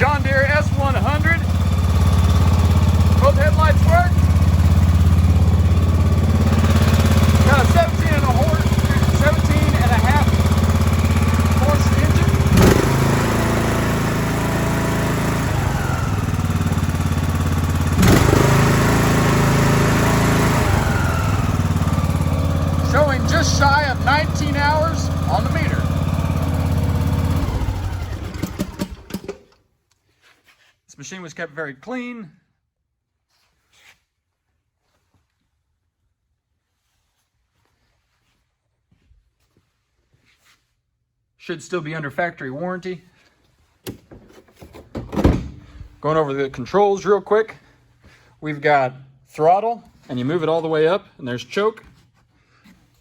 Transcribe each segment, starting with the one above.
John Deere S100. Both headlights work. Got a 17 and a half horse engine. Showing just shy of 19 hours on the meter. This machine was kept very clean. Should still be under factory warranty. Going over the controls real quick. We've got throttle, and you move it all the way up, and there's choke.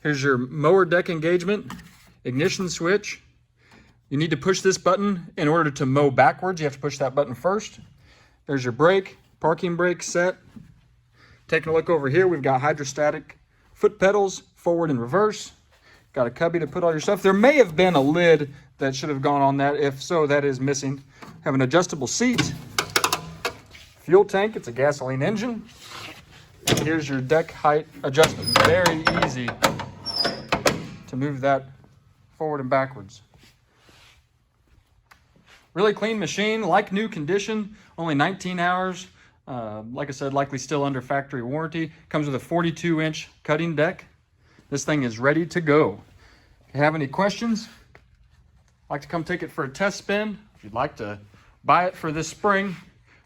Here's your mower deck engagement, ignition switch. You need to push this button in order to mow backwards. You have to push that button first. There's your brake, parking brake set. Taking a look over here, we've got hydrostatic foot pedals, forward and reverse. Got a cubby to put all your stuff. There may have been a lid that should have gone on that. If so, that is missing. Have an adjustable seat. Fuel tank, it's a gasoline engine. And here's your deck height adjustment. Very easy to move that forward and backwards. Really clean machine, like new condition, only 19 hours. Like I said, likely still under factory warranty. Comes with a 42-inch cutting deck. This thing is ready to go. If you have any questions, like to come take it for a test spin, if you'd like to buy it for this spring,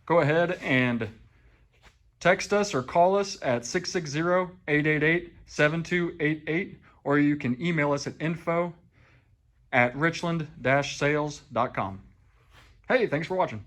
go ahead and text us or call us at 660-888-7288, or you can email us at info@richland-sales.com. Hey, thanks for watching.